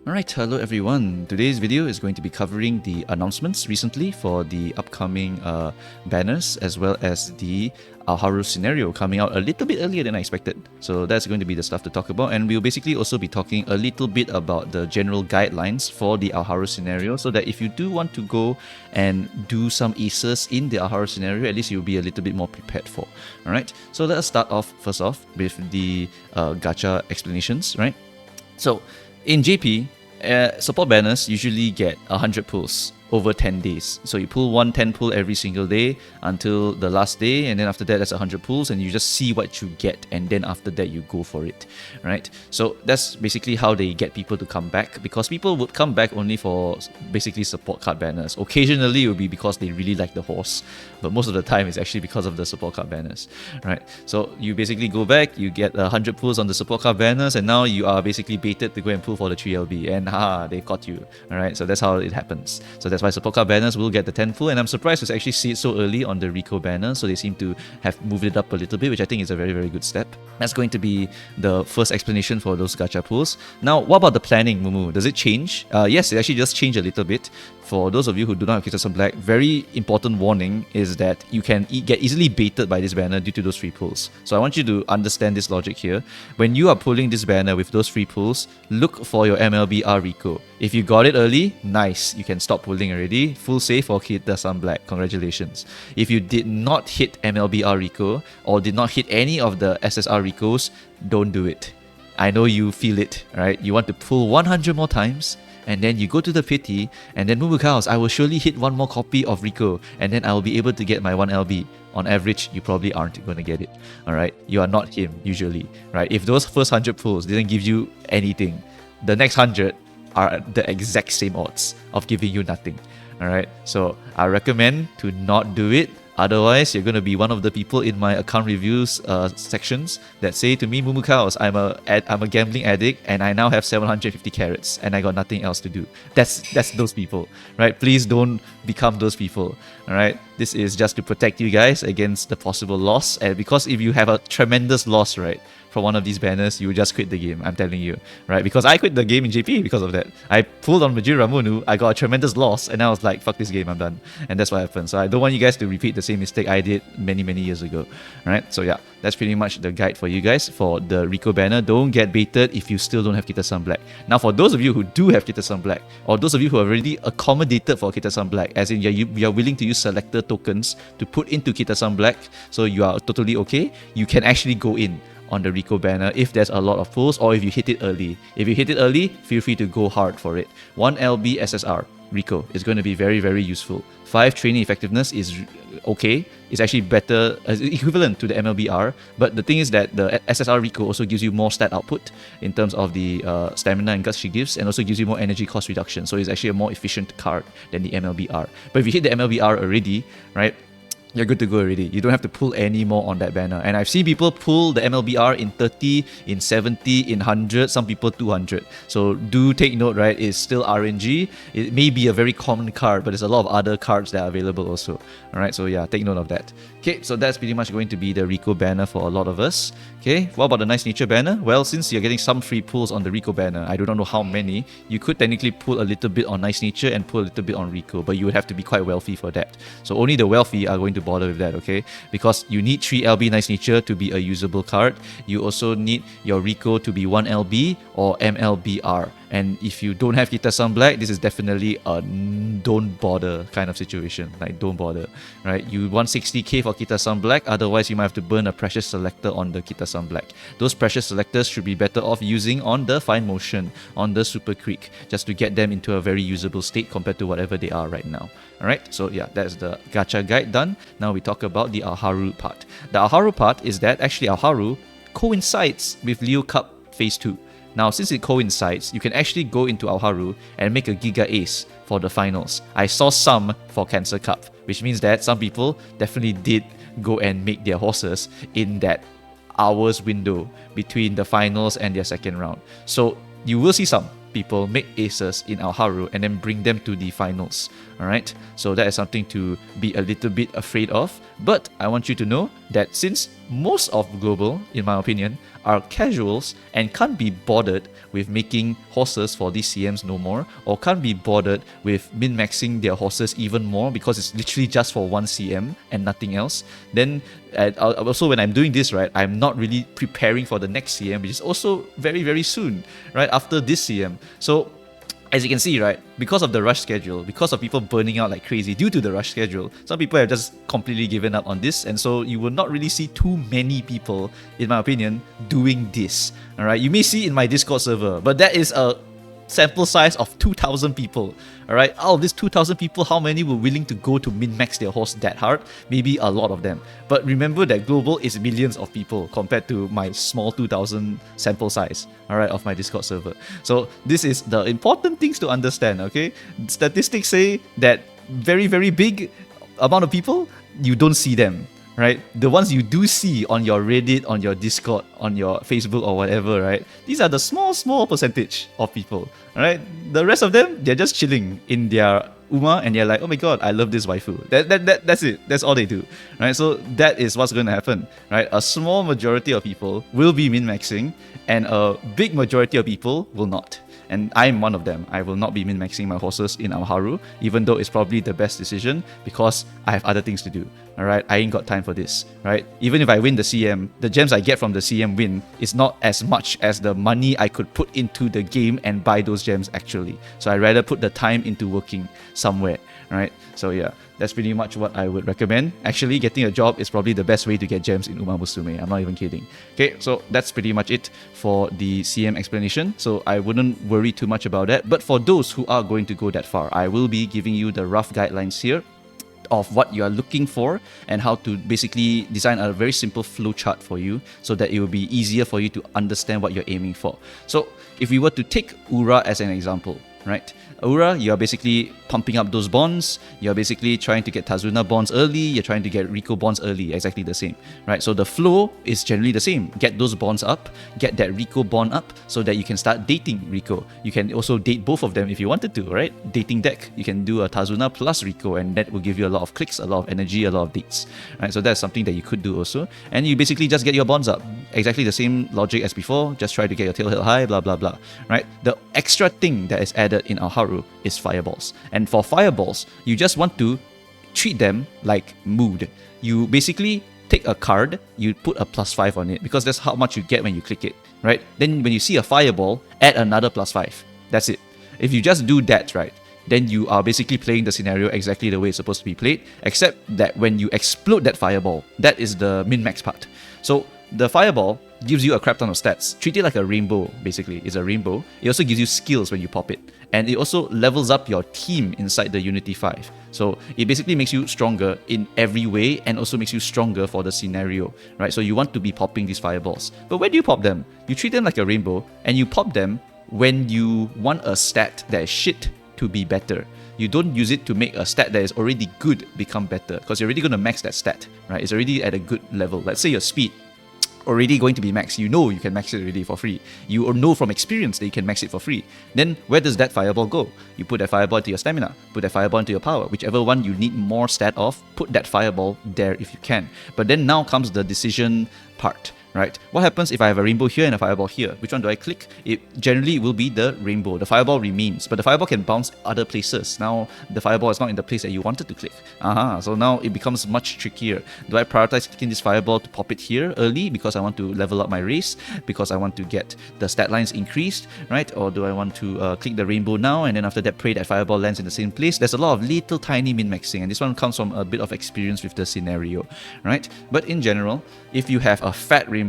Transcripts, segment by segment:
Alright, hello everyone. Today's video is going to be covering the announcements recently for the upcoming banners, as well as the Aoharu scenario coming out a little bit earlier than I expected. So that's going to be the stuff to talk about, and we'll basically also be talking a little bit about the general guidelines for the Aoharu scenario, so that if you do want to go and do some aces in the Aoharu scenario, at least you'll be a little bit more prepared for. Alright, so let us start off first off with the gacha explanations, right? So in JP, support banners usually get 100 pulls over 10 days. So you pull 10 pull every single day until the last day, and then after that that's 100 pulls, and you just see what you get, and then after that you go for it, right? So that's basically how they get people to come back, because people would come back only for basically support card banners. Occasionally it will be because they really like the horse, but most of the time it's actually because of the support card banners, right? So you basically go back, you get 100 pulls on the support card banners, and now you are basically baited to go and pull for the 3LB, and they caught you. All right, so that's how it happens. So that's why support card banners will get the 10 pull, and I'm surprised to actually see it so early on the Rico banner. So they seem to have moved it up a little bit, which I think is a very, very good step. That's going to be the first explanation for those gacha pulls. Now, what about the planning, Mumu? Does it change? Yes, it actually does change a little bit. For those of you who do not have Kitas on Black, very important warning is that you can get easily baited by this banner due to those free pulls. So I want you to understand this logic here. When you are pulling this banner with those free pulls, look for your MLBR Rico. If you got it early, nice, you can stop pulling already. Full save for Kitas on Black, congratulations. If you did not hit MLBR Rico or did not hit any of the SSR Ricos, don't do it. I know you feel it, right? You want to pull 100 more times, and then you go to the pity, and then Mumukaos, I will surely hit one more copy of Rico, and then I will be able to get my 1LB. On average, you probably aren't going to get it, alright? You are not him, usually, right? If those first 100 pulls didn't give you anything, the next 100 are the exact same odds of giving you nothing, alright? So I recommend to not do it. Otherwise, you're going to be one of the people in my account reviews sections that say to me, Mumukaos, I'm a gambling addict and I now have 750 carats and I got nothing else to do. That's those people, right? Please don't become those people, all right? This is just to protect you guys against the possible loss, and because if you have a tremendous loss, right, for one of these banners, you just quit the game, I'm telling you, right? Because I quit the game in JP because of that. I pulled on Majid Ramunu, I got a tremendous loss, and I was like, fuck this game, I'm done. And that's what happened. So I don't want you guys to repeat the same mistake I did many, many years ago, right? So yeah, that's pretty much the guide for you guys for the Rico banner. Don't get baited if you still don't have Kita-san Black. Now, for those of you who do have Kita-san Black, or those of you who are already accommodated for Kita-san Black, as in you are willing to use selector tokens to put into Kita-san Black, so you are totally okay, you can actually go in on the Rico banner if there's a lot of pulls, or if you hit it early. If you hit it early, feel free to go hard for it. 1LB SSR Rico is going to be very, very useful. 5 training effectiveness is okay. It's actually better, equivalent to the MLBR, but the thing is that the SSR Rico also gives you more stat output in terms of the stamina and guts she gives, and also gives you more energy cost reduction. So it's actually a more efficient card than the MLBR. But if you hit the MLBR already, right, you're good to go already. You don't have to pull any more on that banner. And I've seen people pull the MLBR in 30, in 70, in 100, some people 200. So do take note, right? It's still RNG. It may be a very common card, but there's a lot of other cards that are available also. Alright, so yeah, take note of that. Okay, so that's pretty much going to be the Rico banner for a lot of us. Okay, what about the Nice Nature banner? Well, since you're getting some free pulls on the Rico banner, I do not know how many, you could technically pull a little bit on Nice Nature and pull a little bit on Rico, but you would have to be quite wealthy for that. So only the wealthy are going to bother with that, okay? Because you need 3LB Nice Nature to be a usable card. You also need your Rico to be 1LB or MLBR. And if you don't have Kita-san Black, this is definitely a don't bother kind of situation. Like, don't bother, right? You want 60k for Kita-san Black, otherwise you might have to burn a precious selector on the Kita-san Black. Those precious selectors should be better off using on the Fine Motion, on the Super Creek, just to get them into a very usable state compared to whatever they are right now. Alright, so yeah, that's the gacha guide done. Now we talk about the Aoharu part. The Aoharu part is that actually Aoharu coincides with Leo Cup Phase 2. Now, since it coincides, you can actually go into Aoharu and make a Giga Ace for the finals. I saw some for Cancer Cup, which means that some people definitely did go and make their horses in that hours window between the finals and their second round. So you will see some people make aces in Aoharu and then bring them to the finals. Alright, so that is something to be a little bit afraid of, But I want you to know that since most of global, in my opinion, are casuals and can't be bothered with making horses for these CMs no more, or can't be bothered with min-maxing their horses even more because it's literally just for one CM and nothing else, then also when I'm doing this, right, I'm not really preparing for the next CM, which is also very, very soon, right, after this CM. So as you can see, right, because of the rush schedule, because of people burning out like crazy due to the rush schedule, some people have just completely given up on this, and so you will not really see too many people, in my opinion, doing this. All right, you may see in my Discord server, but that is a sample size of 2,000 people. All right, out of these 2,000 people, how many were willing to go to min-max their horse that hard? Maybe a lot of them. But remember that global is millions of people compared to my small 2,000 sample size, all right, of my Discord server. So this is the important things to understand, okay? Statistics say that very, very big amount of people, you don't see them, right? The ones you do see on your Reddit, on your Discord, on your Facebook or whatever, right? These are the small percentage of people, all right? The rest of them, they're just chilling in their Uma and they're like, oh my god, I love this waifu. That's it. That's all they do, right? So that is what's going to happen, right? A small majority of people will be min-maxing and a big majority of people will not. And I'm one of them. I will not be min-maxing my horses in Aoharu, even though it's probably the best decision because I have other things to do. Alright, I ain't got time for this. Right? Even if I win the CM, the gems I get from the CM win is not as much as the money I could put into the game and buy those gems actually. So I'd rather put the time into working somewhere. Right? So yeah, that's pretty much what I would recommend. Actually, getting a job is probably the best way to get gems in Umamusume. I'm not even kidding. Okay, so that's pretty much it for the CM explanation. So I wouldn't worry too much about that. But for those who are going to go that far, I will be giving you the rough guidelines here of what you are looking for and how to basically design a very simple flow chart for you so that it will be easier for you to understand what you're aiming for. So if we were to take Ura as an example, right? Ura, you're basically pumping up those bonds, you're basically trying to get Tazuna bonds early, you're trying to get Rico bonds early, exactly the same, right? So the flow is generally the same. Get those bonds up, get that Rico bond up so that you can start dating Rico. You can also date both of them if you wanted to, right? Dating deck, you can do a Tazuna plus Rico and that will give you a lot of clicks, a lot of energy, a lot of dates, right? So that's something that you could do also. And you basically just get your bonds up. Exactly the same logic as before, just try to get your tail held high, blah, blah, blah, right? The extra thing that is added in Aoharu is fireballs. And for fireballs, you just want to treat them like mood. You basically take a card, you put a +5 on it because that's how much you get when you click it, right? Then when you see a fireball, add another +5. That's it. If you just do that, right, then you are basically playing the scenario exactly the way it's supposed to be played, except that when you explode that fireball, that is the min-max part. So the fireball gives you a crap ton of stats. Treat it like a rainbow, basically. It's a rainbow. It also gives you skills when you pop it. And it also levels up your team inside the Unity 5. So it basically makes you stronger in every way and also makes you stronger for the scenario, right? So you want to be popping these fireballs. But where do you pop them? You treat them like a rainbow and you pop them when you want a stat that is shit to be better. You don't use it to make a stat that is already good become better because you're already going to max that stat, right? It's already at a good level. Let's say your speed already going to be maxed. You know you can max it already for free. You know from experience that you can max it for free. Then where does that fireball go? You put that fireball into your stamina, put that fireball into your power. Whichever one you need more stat of, put that fireball there if you can. But then now comes the decision part. Right? What happens if I have a rainbow here and a fireball here? Which one do I click? It generally will be the rainbow. The fireball remains, but the fireball can bounce other places. Now the fireball is not in the place that you wanted to click. So now it becomes much trickier. Do I prioritize clicking this fireball to pop it here early because I want to level up my race, because I want to get the stat lines increased, right? Or do I want to click the rainbow now and then after that pray that fireball lands in the same place? There's a lot of little tiny min-maxing, and this one comes from a bit of experience with the scenario, right? But in general, if you have a fat rainbow,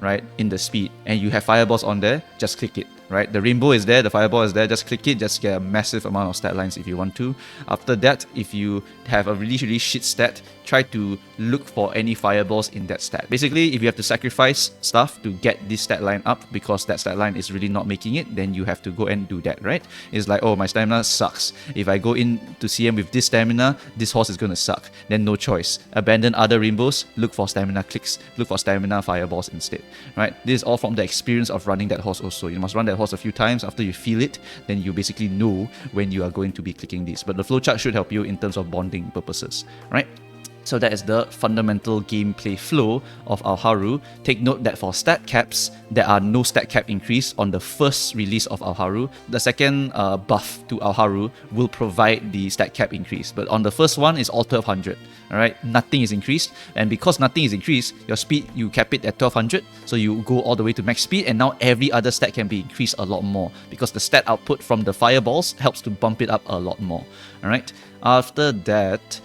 right, in the speed and you have fireballs on there, just click it, right? The rainbow is there, the fireball is there, just click it, just get a massive amount of stat lines if you want to. After that, if you have a really shit stat, try to look for any fireballs in that stat. Basically, if you have to sacrifice stuff to get this stat line up because that stat line is really not making it, then you have to go and do that, right? It's like, oh, my stamina sucks. If I go in to CM with this stamina, this horse is going to suck. Then no choice. Abandon other rainbows, look for stamina clicks, look for stamina fireballs instead, right? This is all from the experience of running that horse also. You must run that horse a few times. After you feel it, then you basically know when you are going to be clicking these. But the flowchart should help you in terms of bonding purposes, right? So that is the fundamental gameplay flow of Aoharu. Take note that for stat caps, there are no stat cap increase on the first release of Aoharu. The second buff to Aoharu will provide the stat cap increase. But on the first one, it's all 1200. Alright, nothing is increased. And because nothing is increased, your speed, you cap it at 1200. So you go all the way to max speed, and now every other stat can be increased a lot more because the stat output from the fireballs helps to bump it up a lot more. Alright, after that,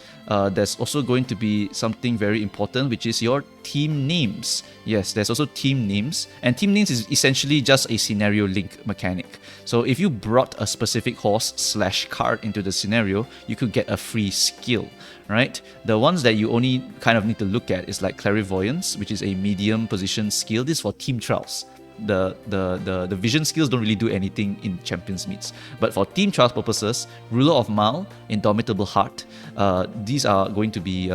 there's also going to be something very important, which is your team names. Yes, there's also team names, and team names is essentially just a scenario link mechanic. So if you brought a specific horse/card into the scenario, you could get a free skill, right? The ones that you only kind of need to look at is like clairvoyance, which is a medium position skill. This is for team trials. The vision skills don't really do anything in champions meets, but for team trials purposes, ruler of Mal, indomitable heart, these are going to be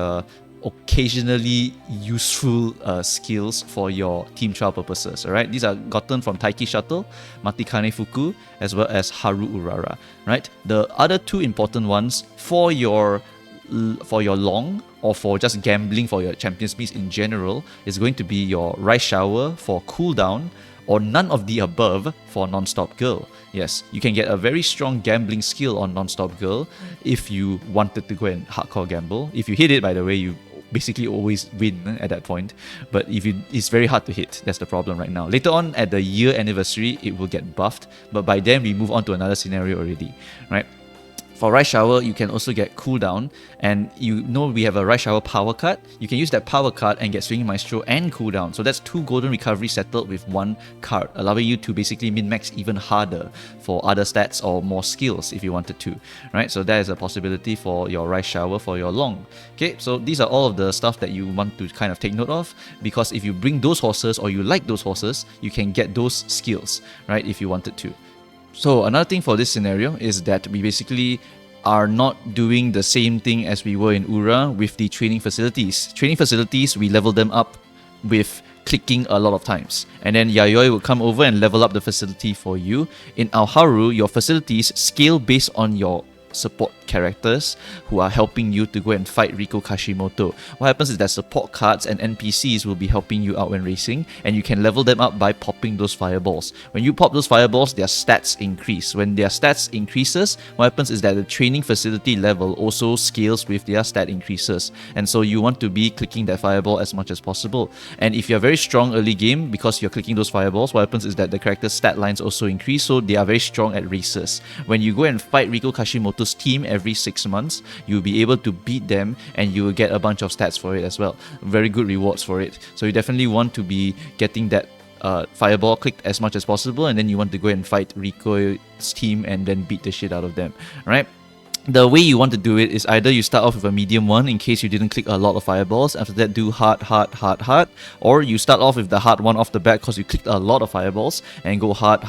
occasionally useful skills for your team trial purposes. Alright, these are gotten from Taiki Shuttle, Matikane Fuku, as well as Haru Urara. Right, the other two important ones for your long or for just gambling for your champions meets in general is going to be your rice shower for cooldown, or none of the above for non-stop girl. Yes, you can get a very strong gambling skill on non-stop girl if you wanted to go and hardcore gamble. If you hit it, by the way, you basically always win at that point. But it's very hard to hit. That's the problem right now. Later on at the year anniversary, it will get buffed, but by then we move on to another scenario already, right? For Rice Shower, you can also get cooldown, and you know we have a Rice Shower power card. You can use that power card and get Swinging Maestro and cooldown. So that's 2 golden recovery settled with 1 card, allowing you to basically min-max even harder for other stats or more skills if you wanted to, right? So that is a possibility for your Rice Shower for your long. Okay, so these are all of the stuff that you want to kind of take note of, because if you bring those horses or you like those horses, you can get those skills, right, if you wanted to. So another thing for this scenario is that we basically are not doing the same thing as we were in Ura with the training facilities. Training facilities, we level them up with clicking a lot of times, and then Yayoi will come over and level up the facility for you. In Aoharu, your facilities scale based on your support characters who are helping you to go and fight Riko Kashimoto. What happens is that support cards and NPCs will be helping you out when racing, and you can level them up by popping those fireballs. When you pop those fireballs, their stats increase. When their stats increases, what happens is that the training facility level also scales with their stat increases, and so you want to be clicking that fireball as much as possible. And if you're very strong early game, because you're clicking those fireballs, what happens is that the character's stat lines also increase, so they are very strong at races. When you go and fight Riko Kashimoto's team every 6 months, you'll be able to beat them, and you will get a bunch of stats for it as well. Very good rewards for it. So you definitely want to be getting that fireball clicked as much as possible, and then you want to go and fight Riko's team and then beat the shit out of them. Alright? The way you want to do it is either you start off with a medium one in case you didn't click a lot of fireballs, after that do hard, or you start off with the hard one off the bat because you clicked a lot of fireballs and go hard,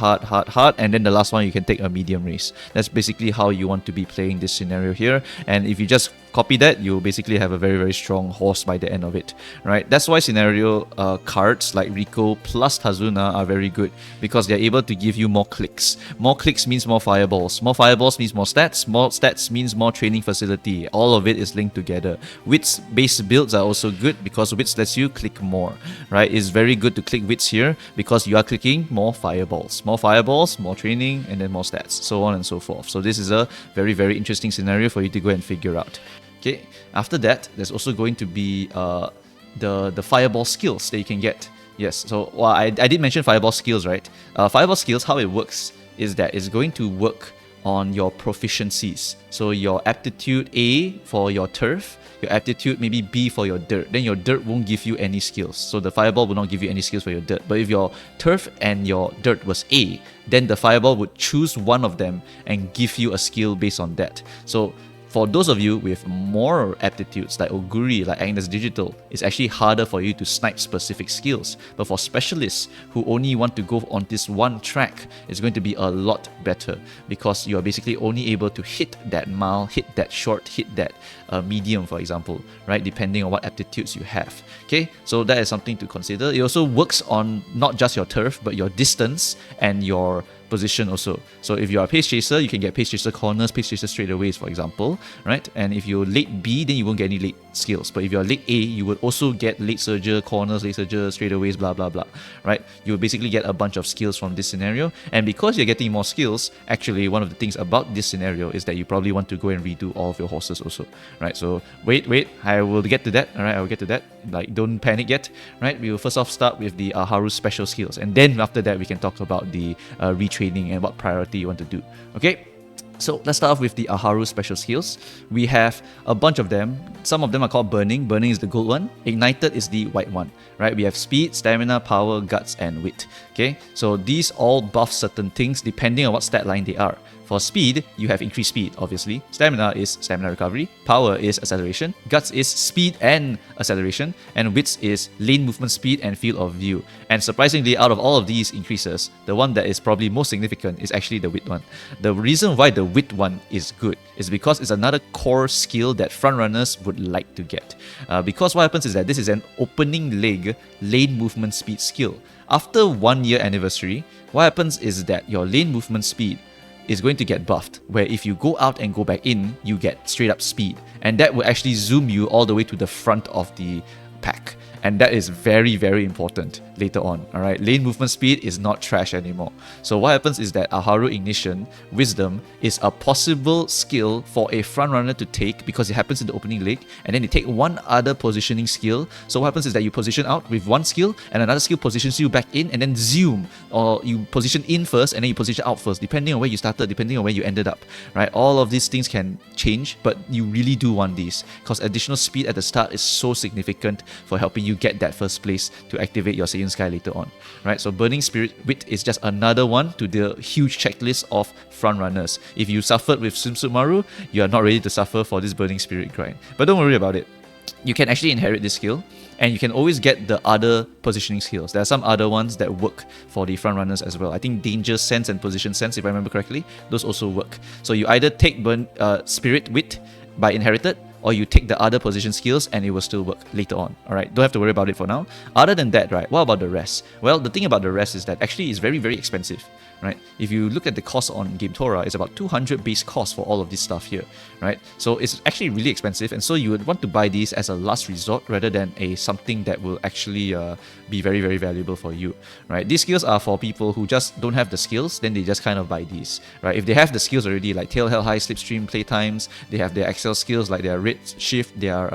and then the last one you can take a medium race. That's basically how you want to be playing this scenario here, and if you just copy that, you'll basically have a very, very strong horse by the end of it, right? That's why scenario cards like Riko plus Tazuna are very good, because they're able to give you more clicks. More clicks means more fireballs. More fireballs means more stats. More stats means more training facility. All of it is linked together. Wits-based builds are also good because Wits lets you click more, right? It's very good to click Wits here because you are clicking more fireballs. More fireballs, more training, and then more stats, so on and so forth. So this is a very, very interesting scenario for you to go and figure out. Okay, after that, there's also going to be the fireball skills that you can get. Yes, so well, I did mention fireball skills, right? Fireball skills, how it works is that it's going to work on your proficiencies. So your aptitude A for your turf, your aptitude maybe B for your dirt. Then your dirt won't give you any skills. So the fireball will not give you any skills for your dirt. But if your turf and your dirt was A, then the fireball would choose one of them and give you a skill based on that. So for those of you with more aptitudes like Oguri, like Agnes Digital, it's actually harder for you to snipe specific skills. But for specialists who only want to go on this one track, it's going to be a lot better, because you are basically only able to hit that mile, hit that short, hit that medium, for example, right? Depending on what aptitudes you have. Okay, so that is something to consider. It also works on not just your turf, but your distance and your position also. So if you are a pace chaser, you can get pace chaser corners, pace chaser straightaways, for example, right? And if you're late B, then you won't get any late skills. But if you're late A, you would also get late surger, corners, late surger, straightaways, blah, blah, blah, right? You will basically get a bunch of skills from this scenario. And because you're getting more skills, actually, one of the things about this scenario is that you probably want to go and redo all of your horses also, right? So wait, I will get to that, all right? I will get to that. Like, don't panic yet, right? We will first off start with the Aoharu special skills, and then after that we can talk about the retraining and what priority you want to do. Okay, so let's start off with the Aoharu special skills. We have a bunch of them. Some of them are called Burning. Burning is the gold one. Ignited is the white one, right? We have speed, stamina, power, guts, and wit. Okay, so these all buff certain things depending on what stat line they are. For speed, you have increased speed, obviously. Stamina is stamina recovery. Power is acceleration. Guts is speed and acceleration. And wits is lane movement speed and field of view. And surprisingly, out of all of these increases, the one that is probably most significant is actually the wit one. The reason why the wit one is good is because it's another core skill that frontrunners would like to get. Because what happens is that this is an opening leg lane movement speed skill. After 1 year anniversary, what happens is that your lane movement speed is going to get buffed, where if you go out and go back in, you get straight up speed. And that will actually zoom you all the way to the front of the pack. And that is very, very important later on. Alright, lane movement speed is not trash anymore. So what happens is that Aoharu Ignition Wisdom is a possible skill for a frontrunner to take because it happens in the opening leg, and then they take one other positioning skill. So what happens is that you position out with one skill and another skill positions you back in, and then zoom, or you position in first and then you position out first, depending on where you started, depending on where you ended up. Right, all of these things can change, but you really do want these because additional speed at the start is so significant for helping you get that first place to activate your Saiyan Sky later on. Right, so Burning Spirit Wit is just another one to the huge checklist of front runners. If you suffered with Swimsuit Maru, you are not ready to suffer for this Burning Spirit grind. But don't worry about it. You can actually inherit this skill, and you can always get the other positioning skills. There are some other ones that work for the front runners as well. I think Danger Sense and Position Sense, if I remember correctly, those also work. So you either take Spirit Wit by inherited, or you take the other position skills and it will still work later on. Alright, don't have to worry about it for now. Other than that, right, what about the rest? Well, the thing about the rest is that actually it's very, very expensive. Right? If you look at the cost on Game Tora, it's about 200 base cost for all of this stuff here, right? So it's actually really expensive, and so you would want to buy these as a last resort rather than something that will actually be very, very valuable for you, right? These skills are for people who just don't have the skills, then they just kind of buy these, right? If they have the skills already, like Tail Hell High, Slipstream, Playtimes, they have their Excel skills like their Red Shift, their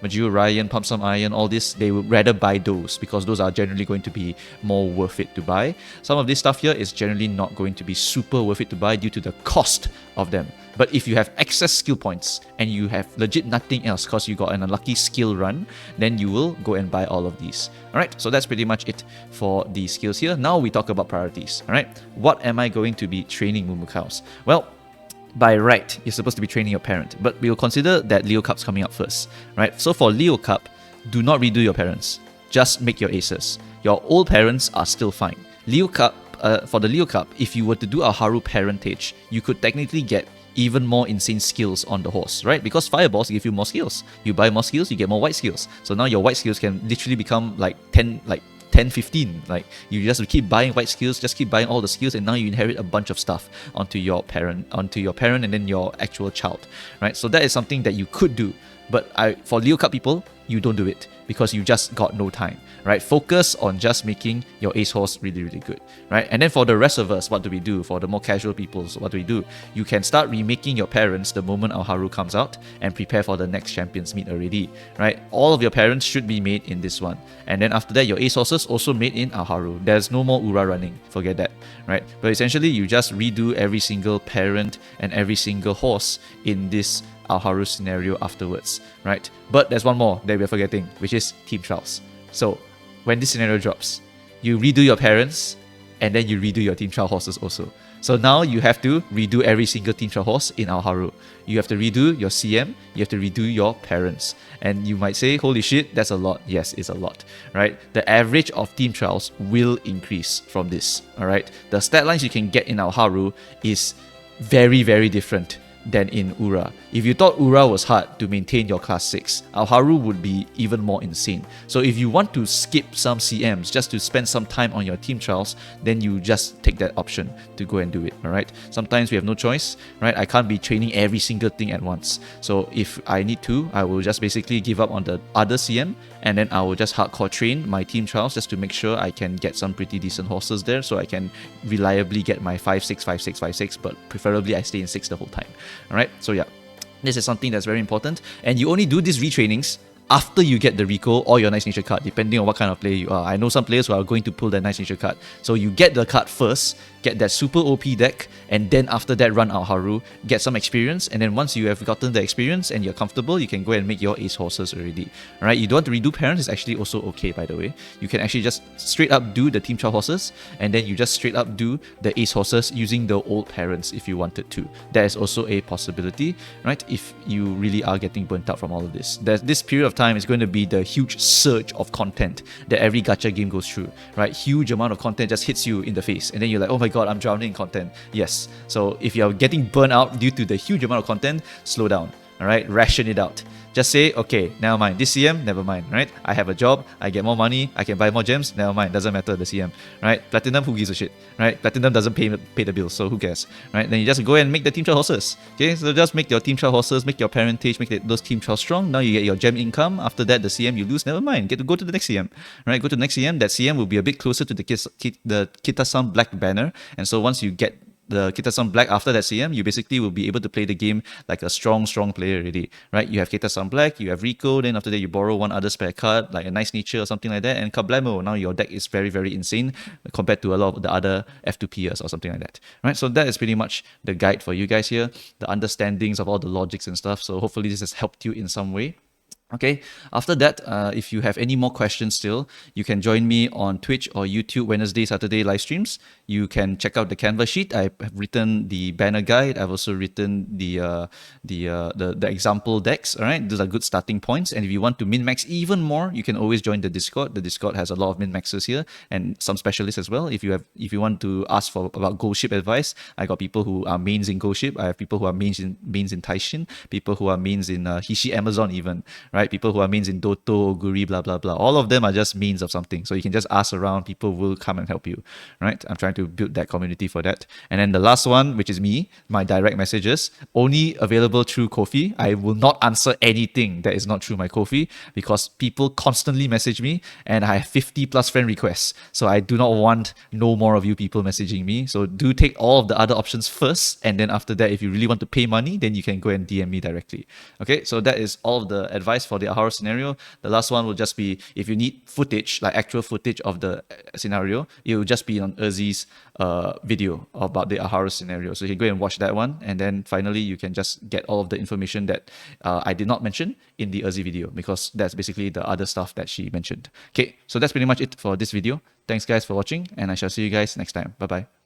Majuro Ryan, Pump Some Iron, all this, they would rather buy those because those are generally going to be more worth it to buy. Some of this stuff here is generally not going to be super worth it to buy due to the cost of them. But if you have excess skill points and you have legit nothing else because you got an unlucky skill run, then you will go and buy all of these. Alright, so that's pretty much it for the skills here. Now we talk about priorities. Alright, what am I going to be training Mumukaus? Well, by right, you're supposed to be training your parent, but we'll consider that Leo Cup's coming up first. Right, so for Leo Cup, do not redo your parents. Just make your aces. Your old parents are still fine. Leo Cup, for the Leo Cup, if you were to do a Haru parentage, you could technically get even more insane skills on the horse, right? Because fireballs give you more skills. You buy more skills, you get more white skills. So now your white skills can literally become like 10, 15. Like, you just keep buying white skills, just keep buying all the skills, and now you inherit a bunch of stuff onto your parent, and then your actual child, right? So that is something that you could do. But for Leo Cup people, you don't do it because you just got no time, right? Focus on just making your ace horse really, really good, right? And then for the rest of us, what do we do? For the more casual people, so what do we do? You can start remaking your parents the moment Aoharu comes out and prepare for the next champions meet already, right? All of your parents should be made in this one. And then after that, your ace horses also made in Aoharu. There's no more Ura running, forget that, right? But essentially, you just redo every single parent and every single horse in this Aoharu scenario afterwards, right? But there's one more that we're forgetting, which is team trials. So when this scenario drops, you redo your parents and then you redo your team trial horses also. So now you have to redo every single team trial horse in Aoharu. You have to redo your CM, you have to redo your parents. And you might say, holy shit, that's a lot. Yes, it's a lot, right? The average of team trials will increase from this, all right? The stat lines you can get in Aoharu is very, very different than in Ura. If you thought Ura was hard to maintain your class 6, Aoharu would be even more insane. So if you want to skip some CMs just to spend some time on your team trials, then you just take that option to go and do it, alright? Sometimes we have no choice, right? I can't be training every single thing at once. So if I need to, I will just basically give up on the other CM, and then I will just hardcore train my team trials just to make sure I can get some pretty decent horses there, so I can reliably get my 5-6, 5-6, 5-6, but preferably I stay in 6 the whole time. Alright, so yeah, this is something that's very important, and you only do these retrainings after you get the Rico or your Nice Nature card, depending on what kind of player you are. I know some players who are going to pull their Nice Nature card. So you get the card first, get that super OP deck, and then after that run Aoharu, get some experience, and then once you have gotten the experience and you're comfortable, you can go and make your ace horses already. Alright, you don't want to redo parents, it's actually also okay, by the way. You can actually just straight up do the team child horses, and then you just straight up do the ace horses using the old parents if you wanted to. That is also a possibility, right? If you really are getting burnt out from all of this. This period of time is going to be the huge surge of content that every gacha game goes through, right? Huge amount of content just hits you in the face, and then you're like, oh my god, I'm drowning in content. Yes, so if you're getting burnt out due to the huge amount of content, slow down, alright? Ration it out. Just say, okay, never mind. This CM, never mind, right? I have a job, I get more money, I can buy more gems, never mind, doesn't matter the CM, right? Platinum, who gives a shit, right? Platinum doesn't pay the bills, so who cares, right? Then you just go and make the team trial horses, okay? So just make your team trial horses, make your parentage, make those team trials strong. Now you get your gem income. After that, the CM you lose, never mind. Get to go to the next CM, right? Go to the next CM. That CM will be a bit closer to the Kita-san Black banner, and so once you get the Kita-san Black after that CM, you basically will be able to play the game like a strong player already, right? You have Kita-san Black, you have Rico, then after that you borrow one other spare card, like a Nice Nature or something like that, and kablamo, now your deck is very, very insane compared to a lot of the other F2Pers or something like that, right? So that is pretty much the guide for you guys here, the understandings of all the logics and stuff. So hopefully this has helped you in some way. Okay, after that, if you have any more questions still, you can join me on Twitch or YouTube Wednesday, Saturday live streams. You can check out the Canvas sheet. I have written the banner guide. I've also written the example decks. All right, those are good starting points. And if you want to min-max even more, you can always join the Discord. The Discord has a lot of min-maxers here and some specialists as well. If you want to ask about Gold Ship advice, I got people who are mains in Gold Ship. I have people who are mains in Taishin, people who are mains in Hishi Amazon even, right? People who are mains in Doto, Guri, blah, blah, blah. All of them are just mains of something. So you can just ask around. People will come and help you, right? I'm trying to build that community for that. And then the last one, which is me, my direct messages, only available through Ko-fi. I will not answer anything that is not through my Ko-fi because people constantly message me and I have 50 plus friend requests. So I do not want no more of you people messaging me. So do take all of the other options first. And then after that, if you really want to pay money, then you can go and DM me directly. Okay, so that is all of the advice for the Aoharu scenario. The last one will just be, if you need footage, like actual footage of the scenario, it will just be on Urzi's video about the Aoharu scenario. So you can go and watch that one. And then finally, you can just get all of the information that I did not mention in the Urzi video, because that's basically the other stuff that she mentioned. Okay, so that's pretty much it for this video. Thanks guys for watching, and I shall see you guys next time. Bye-bye.